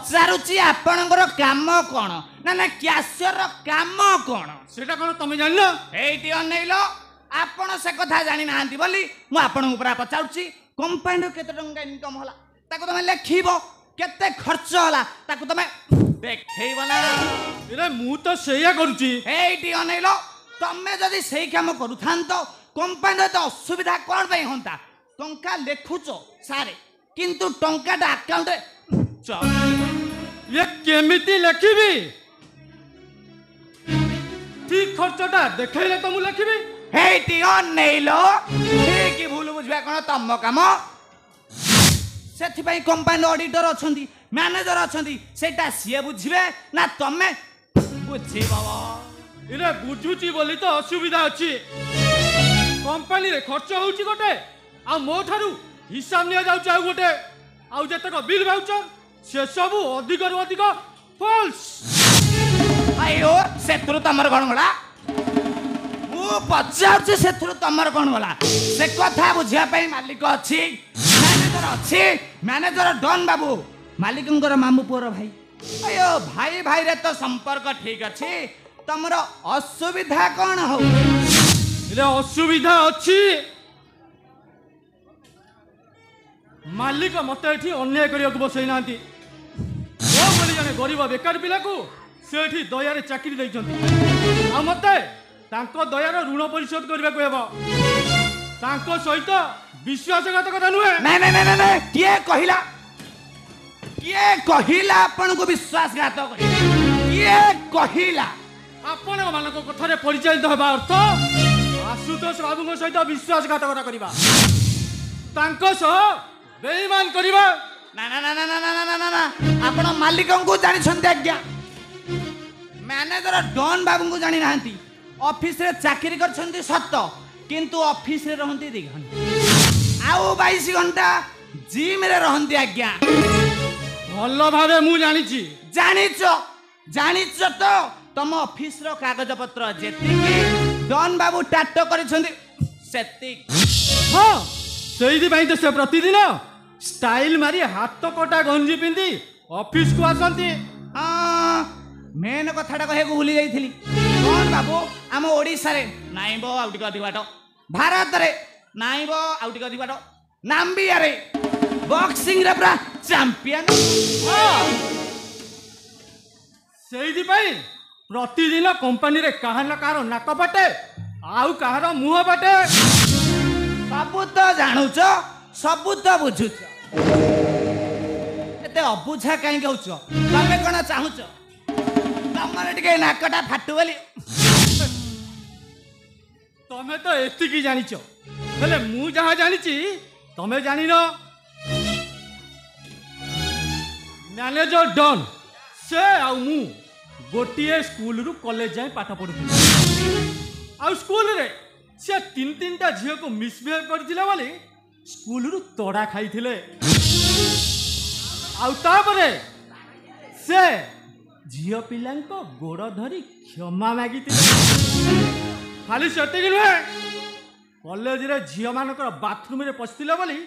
पचारुची आपणकर काम कौन ना ना कैशियर काम कौन सेटा कौन तुम जान एटी अनैल आपण से कथा जानी ना बोली मु आपन ऊपर पचारुची कंपनी केते टंका इनकम होला ताको तमे लेखिबो केते खर्च होला ताको तमे देखैबो ना रे मु तो सेया करूची एटी अनैल तमे जदी सेही काम करूथांतो कंपनी तो असुविधा कोन पई होंता टंका लेखुचो सारे किंतु टंकाटा अकाउंट ये केमिति लेखिबी ठीक खर्चटा देखैले तो मु लेखिबी हेटी अनैलो ठीक भूल बुझबा कोन तम काम सेथि पई कंपनी ऑडिटर अछंती मैनेजर अछंती सेटा सिए बुझिबे ना तमे बुझिबो इरे बुझुची बोली तो असुविधा अछि कंपनी रे खर्च होउची गोटे आ मो थारु हिसाब निया जाउ चाउ गोटे आ जतक बिल भाउचर से सब अधिक रु अधिक फॉल्स आयो सेथुरु तमर कोन गला मु पचार सेथुरु तमर कोन गला से कथा बुझिया पई मालिक अछि मैनेजर डॉन बाबू मालिकंकर मामू पुअर भाई अयो भाई भाई रे तो संपर्क ठीक अछि तमर असुविधा कोन हो रे असुविधा अछि मालिक मत एठी अन्याय करिया बसई नांती ओ बोली जने गरीब बेकार पिला को से एठी दया रे चाकरी दैछंती आ मते तांको दया रे ऋण परिशोध करबा को हेबो तांको सहित विश्वासघातकता नुहे नहीं नहीं नहीं नहीं किए कहिला अपन को विश्वासघातक किए कहिला आपण मानक कथारे परिचालित हेबा अर्थ आशुतोष बाबू सहित विश्वासघातकता करिबा तांको सह बेईमान करिबा ना ना ना ना ना ना ना ना ना आपण मालिक को जानि छंती आज्ञा मैनेजर डॉन बाबू को जानि नांती ऑफिस रे चाकरी कर छंती सत्य किंतु ऑफिस रे रहंती 2 घंटा आउ 22 घंटा जिम रे रहंती आज्ञा भलो भाबे मु जानिची जानिच तो तम ऑफिस रो कागज पत्र जेतिकी डॉन बाबू टाटो करि छंती सेति हां सेही भाई तो से प्रतिदिन स्टाइल मारी हाथ कटा गंजी पिंदी ऑफिस को आसंती मेन कथाटा कहे को भूली जाइथिली कौन बाबू आम ओडिसा रे नाइबो आउटी अधिक बाट भारत रे नाइबो आउटी अधिक बाट नाम्बिया रे बॉक्सिंग रे पूरा चैंपियन सेही भाई प्रतिदिन कंपनी रे कहार न कहार नाक पटे आउ कहार मुह पटे सबू तो जानुच सबू तो बुझुच एते अबुझा कहीं कहूच तमे कोन चाहुच तमरे टिके नाकटा फाटू बोली तमे तो एतिकी जानिच हेले मु जहा जानिची तमे जानि न मैनेजर डॉन से आ मु गोटिए स्कूल रु कॉलेज जाए पाठ पढुथि आ स्कूल रे से 3-3टा झियो को मिसबिहेव करथिले बोली स्कूल रु तोड़ा खाइथिले आउ तापरे से झियो पिलांको गोड़ धरी क्षमा मागिथिले खाली सेटिंग नुहे कॉलेज रे झियो मानकर बाथरूम रे पछथिले बोली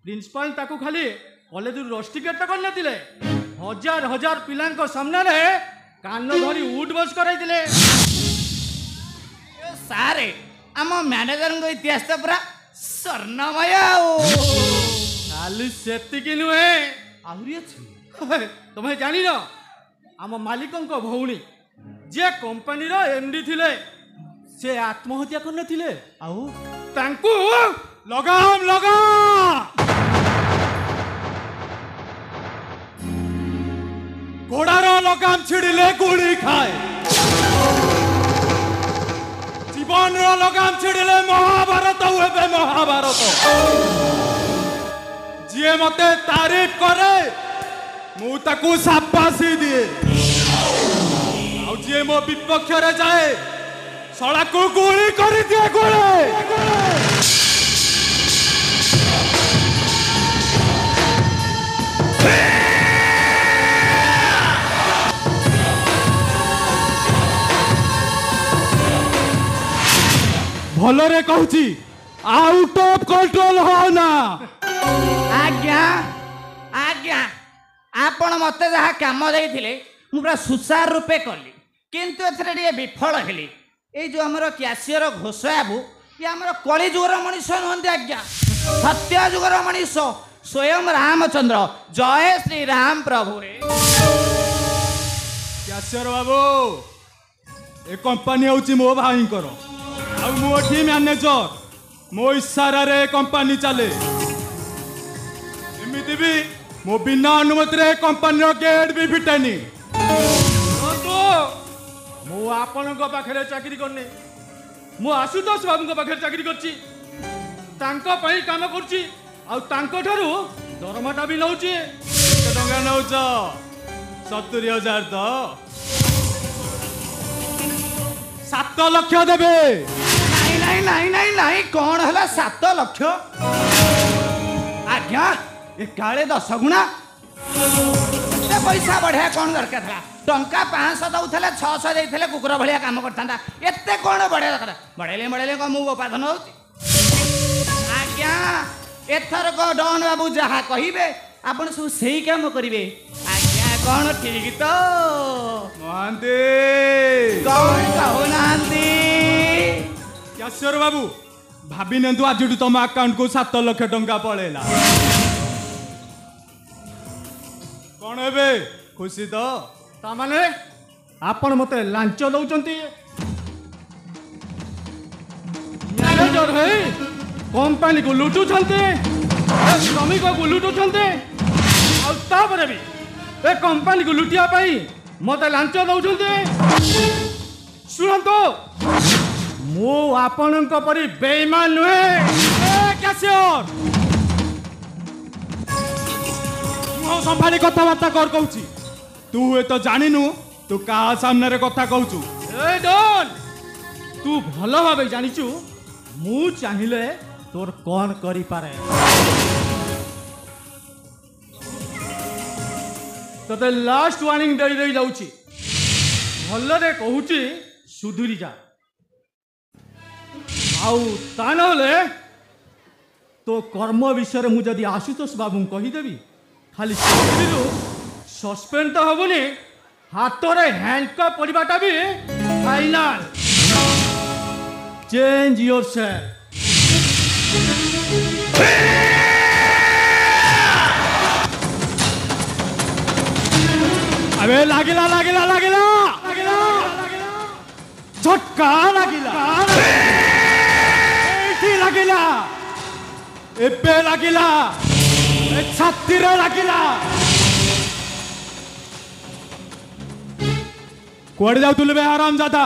प्रिंसिपल ताकू खाली कॉलेज रु रस्टिकेट कर नथिले हजार हजार पिलांको सामने रे कान धरी उठ बस कराइथिले सारे आम मैनेजर को इतिहास तो पूरा स्वर्णमय खाली सेतिकी नुहे आहरी अछि तुम्हें जानी न आम मालिकंक भौणी जे कंपनी रो एमडी थिले से आत्महत्या कर नथिले आउ तांकू लगाम लगा घोड़ार लगाम छिड़िले गुड़ी खाए जीवन लगाम छिड़िले महाभारत हुए महाभारत जी मते तारीफ करे मु ताकू शाबाशी दिए जी मो विपक्ष रे जाए सड़ा को गोली कर दिए गोली भलरे कहूची आउट ऑफ कंट्रोल हो ना आज्ञा आज्ञा ଆପଣ ମୋତେ ଯାହା କାମ ଦେଇଥିଲେ ମୁଁ ପୁରା ସୁଚାରୁ ରୂପେ କଲି, କିନ୍ତୁ ଏଥିରେ ଟିକେ ବିଫଳ ହେଲି। ଏଇ ଯେଉଁ ଆମର କ୍ୟାସିୟର ଘୋଷ ବାବୁ, ଇଏ ଆମର କଳି ଯୁଗର ମଣିଷ ନୁହନ୍ତି ଆଜ୍ଞା, ସତ୍ୟ ଯୁଗର ମଣିଷ, ସ୍ୱୟଂ ରାମଚନ୍ଦ୍ର। ଜୟ ଶ୍ରୀରାମ ପ୍ରଭୁରେ। କ୍ୟାସିୟର ବାବୁ, ଏ କମ୍ପାନୀ ହେଉଛି ମୋ ଭାଇଙ୍କର, ଆଉ ମୁଁ ଏଠି ମ୍ୟାନେଜର। ମୋ ଇସାରାରେ କମ୍ପାନୀ ଚାଲେ। ଏମିତି ବି ମୋ ବିନା ଅନୁମତିରେ କମ୍ପାନୀର ଗେଟ୍ ବି ଫିଟେନି। ମୁଁ ଆପଣଙ୍କ ପାଖରେ ଚାକିରି କରିନି, ମୁଁ ଆଶୁତୋଷ ବାବୁଙ୍କ ପାଖରେ ଚାକିରି କରିଛି। ତାଙ୍କ ପାଇଁ କାମ କରୁଛି, ଆଉ ତାଙ୍କ ଠାରୁ ଦରମାଟା ବି ନେଉଛି। କେତେ ଟଙ୍କା ନେଉଛ? 70,000 ତ? 7 ଲକ୍ଷ ଦେବେ। ନାଇଁ ନାଇଁ ନାଇଁ ନାଇଁ ନାଇଁ, କ'ଣ ହେଲା 7 ଲକ୍ଷ? ଆଜ୍ଞା ଏ କାଳେ 10 ଗୁଣା। ଏତେ ପଇସା ବଢ଼ିଆ କ'ଣ ଦରକାର ଥିଲା? ଟଙ୍କା 500 ଦଉଥିଲେ, 600 ଦେଇଥିଲେ କୁକୁର ଭଳିଆ କାମ କରିଥାନ୍ତା। ଏତେ କ'ଣ ବଢ଼ିଆ ଦରକାର? ବଢ଼େଇଲେ କ'ଣ ମୁଁ ଉପାର୍ଜନ ହେଉଛି? ଆଜ୍ଞା ଏଥରକ ଡନ୍ ବାବୁ ଯାହା କହିବେ ଆପଣ ସବୁ ସେଇ କାମ କରିବେ। ଆଜ୍ଞା କ'ଣ ଠିକ୍ ତ? ମହାନ୍ତି କ'ଣ କହୁନାହାନ୍ତି? କ୍ୟାସିୟର ବାବୁ, ଭାବି ନିଅନ୍ତୁ ଆଜିଠୁ ତମ ଆକାଉଣ୍ଟକୁ 7 ଲକ୍ଷ ଟଙ୍କା ପଳେଇଲା। କ'ଣ ଏବେ ଖୁସି ତ? ତାମାନେ ଆପଣ ମତେ ଲାଞ୍ଚ ଦଉଛନ୍ତି? ମ୍ୟାନେଜର ହେଇ କମ୍ପାନୀକୁ ଲୁଟୁଛନ୍ତି, ଶ୍ରମିକକୁ ଲୁଟୁଛନ୍ତି, ଆଉ ତାପରେ ବି ଏ କମ୍ପାନୀକୁ ଲୁଟିବା ପାଇଁ ମତେ ଲାଞ୍ଚ ଦଉଛନ୍ତି। ଶୁଣନ୍ତୁ, ମୁଁ ଆପଣଙ୍କ ପରି ବେଇମାନ ନୁହେଁ। କ୍ୟାସିୟର, ମୁଁ ସମ୍ଭାଳି କଥାବାର୍ତ୍ତା କର କହୁଛି। ତୁ ହୁଏତ ଜାଣିନୁ ତୁ କାହା ସାମ୍ନାରେ କଥା କହୁଛୁ। ତୁ ଭଲ ଭାବେ ଜାଣିଛୁ ମୁଁ ଚାହିଁଲେ ତୋର କ'ଣ କରିପାରେ। ତତେ ଲାଷ୍ଟ ୱାର୍ଣ୍ଣିଂ ଦେଇ ଯାଉଛି, ଭଲରେ କହୁଛି ସୁଧୁରି ଯା, ଆଉ ତା ନହେଲେ ତୋ କର୍ମ ବିଷୟରେ ମୁଁ ଯଦି ଆଶୁତୋଷ ବାବୁଙ୍କୁ କହିଦେବି, ଖାଲି ଚାକିରିରୁ ସସ୍ପେଣ୍ଡ ତ ହବନି, ହାତରେ ହ୍ୟାଣ୍ଡକପ୍ ପଡ଼ିବାଟା ବି ଫାଇନାଲ। Change yourself. अबे लागिला लागिला लागिला लागिला झटका लागिला एठी लागिला एबे लागिला ए छातीरे लागिला। कुआडे जाउतुले बे हरामजादा?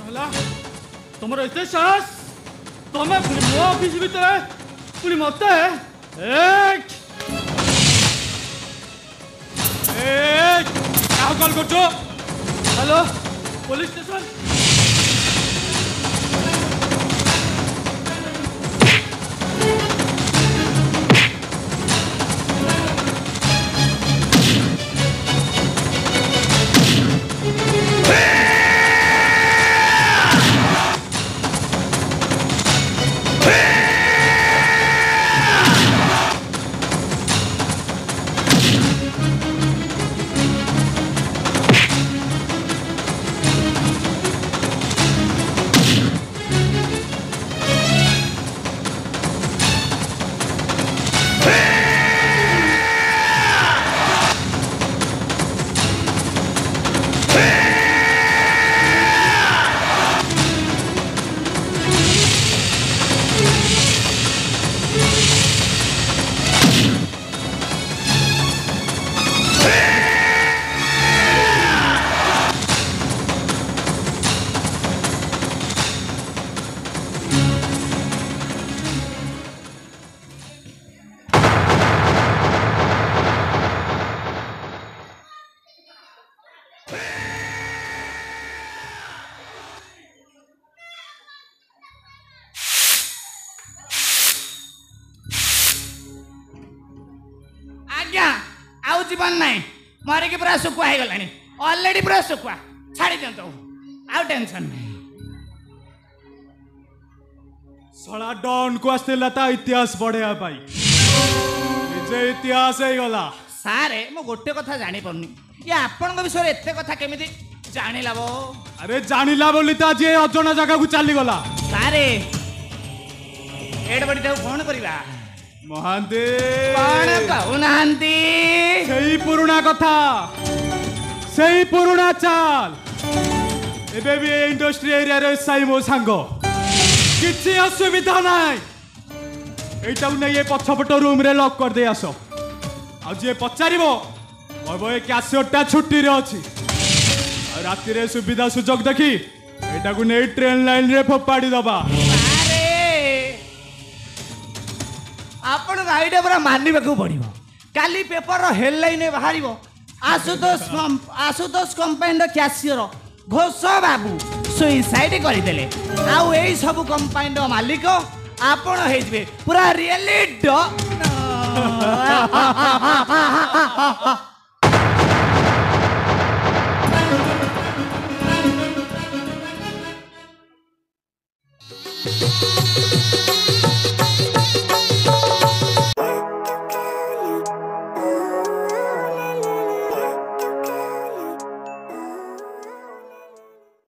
होला तमरो एते साहस? तमे पुनी मो ऑफिस भितरे पुनी मते कॉल करছো? Hello police station? जीवन नहीं मरिकी पूरा सुखुआ हो गलानी ऑलरेडी पूरा सुखुआ छाड़ी दिंतु आउ टेंशन नहीं। सला डॉन को आस्तेला ता इतिहास पढ़ेया पाई निजे इतिहास हे गला ସାରେ ମୁଁ ଗୋଟେ କଥା ଜାଣିପାରୁନି ଇଏ ଆପଣଙ୍କ ବିଷୟରେ ଏତେ କଥା କେମିତି ଜାଣିଲା ବୋ ଆରେ ଜାଣିଲା ବୋଲି ତ ଆଜି ଏ ଅଜଣା ଜାଗାକୁ ଚାଲିଗଲା। ସାରେ ଏଡ ବଡିଟାକୁ କଣ କରିବା? ମହାନ୍ତି କଣ କହୁନାହାନ୍ତି? ସେଇ ପୁରୁଣା କଥା, ସେଇ ପୁରୁଣା ଚାଲ। ଏବେ ବି ଏ ଇଣ୍ଡଷ୍ଟ୍ରି ଏରିଆରେ ସାଇ ମୋ ସାଙ୍ଗ, କିଛି ଅସୁବିଧା ନାହିଁ। এইটাକୁ ନେଇ ଏ ପଛପଟ ରୁମ୍ରେ ଲକ୍ କରିଦେଇ ଆସ। ଆଉ ଯିଏ ପଚାରିବ କହିବ ଏ କ୍ୟାସିୟରଟା ଛୁଟିରେ ଅଛି। ଆଉ ରାତିରେ ସୁବିଧା ସୁଯୋଗ ଦେଖି ଏଇଟାକୁ ନେଇ ଟ୍ରେନ୍ ଲାଇନ୍ରେ ଫୋପାଡ଼ି ଦବା। ସାରେ ଆପଣଙ୍କ ଆଇଡିଆ ପୁରା ମାନିବାକୁ ପଡିବ। କାଲି ପେପରର ହେଡଲାଇନ୍ ବାହାରିବ ଆଶୁତୋଷ କମ୍ପାନୀର କ୍ୟାସିୟର ଘୋଷ ବାବୁ ସୁଇସାଇଡ୍ କରିଦେଲେ। ଆଉ ଏଇ ସବୁ କମ୍ପାନୀର ମାଲିକ ଆପଣ ହେଇଯିବେ ପୁରା ରିଏଲି